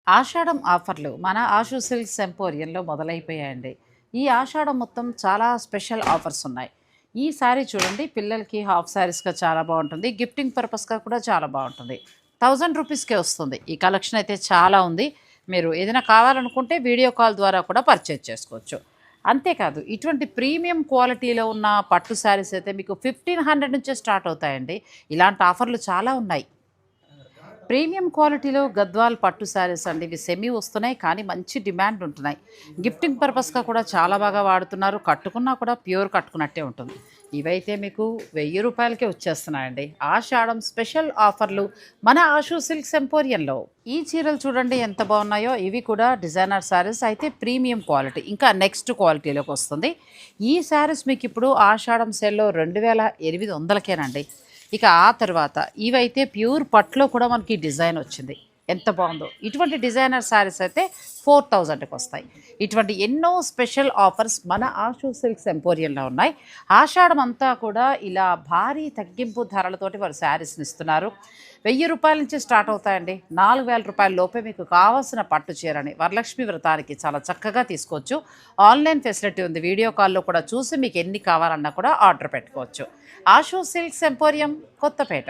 ఆషాఢం ఆఫర్లు మన ఆషు సిల్క్స్ ఎంపోరియంలో మొదలైపోయాయండి. ఈ ఆషాఢం మొత్తం చాలా స్పెషల్ ఆఫర్స్ ఉన్నాయి. ఈ శారీ చూడండి, పిల్లలకి హాఫ్ శారీస్‌గా చాలా బావుంటుంది. గిఫ్టింగ్ పర్పస్‌గా కూడా చాలా బావుంటుంది. 1000 రూపీస్‌కే వస్తుంది. ఈ కలెక్షన్ అయితే చాలా ఉంది. మీరు ఏదైనా కావాలనుకుంటే వీడియో కాల్ ద్వారా కూడా పర్చేజ్ చేసుకోవచ్చు. అంతేకాదు, ఇటువంటి ప్రీమియం క్వాలిటీలో ఉన్న పట్టు శారీస్ అయితే మీకు 1500 నుంచే స్టార్ట్ అవుతాయండి. ఇలాంటి ఆఫర్లు చాలా ఉన్నాయి. ప్రీమియం క్వాలిటీలో గద్వాల్ పట్టు శారీస్ అండి. ఇవి సెమీ వస్తున్నాయి, కానీ మంచి డిమాండ్ ఉంటున్నాయి. గిఫ్టింగ్ పర్పస్గా కూడా చాలా బాగా వాడుతున్నారు. కట్టుకున్నా కూడా ప్యూర్ కట్టుకున్నట్టే ఉంటుంది. ఇవైతే మీకు 1000 రూపాయలకే వచ్చేస్తున్నాయండి. ఆషాఢం స్పెషల్ ఆఫర్లు మన ఆషు సిల్క్స్ ఎంపోరియంలో. ఈ చీరలు చూడండి ఎంత బాగున్నాయో. ఇవి కూడా డిజైనర్ శారీస్ అయితే ప్రీమియం క్వాలిటీ, ఇంకా నెక్స్ట్ క్వాలిటీలోకి వస్తుంది. ఈ శారీస్ మీకు ఇప్పుడు ఆషాఢం సేల్లో 2800కేనండి. ఇక ఆ తర్వాత ఇవైతే ప్యూర్ పట్లో కూడా మనకి డిజైన్ వచ్చింది. ఎంత బాగుందో! ఇటువంటి డిజైనర్ శారీస్ అయితే 4000కి వస్తాయి. ఇటువంటి ఎన్నో స్పెషల్ ఆఫర్స్ మన ఆషు సిల్క్స్ ఎంపోరియంలో ఉన్నాయి. ఆషాఢం అంతా కూడా ఇలా భారీ తగ్గింపు ధరలతోటి వారు శారీస్ని ఇస్తున్నారు. 1000 రూపాయల నుంచి స్టార్ట్ అవుతాయండి. 4000 రూపాయల లోపే మీకు కావాల్సిన పట్టు చీరని వరలక్ష్మి వ్రతానికి చాలా చక్కగా తీసుకోవచ్చు. ఆన్లైన్ ఫెసిలిటీ ఉంది. వీడియో కాల్లో కూడా చూసి మీకు ఎన్ని కావాలన్నా కూడా ఆర్డర్ పెట్టుకోవచ్చు. Ashu silks emporium, Kothapeta.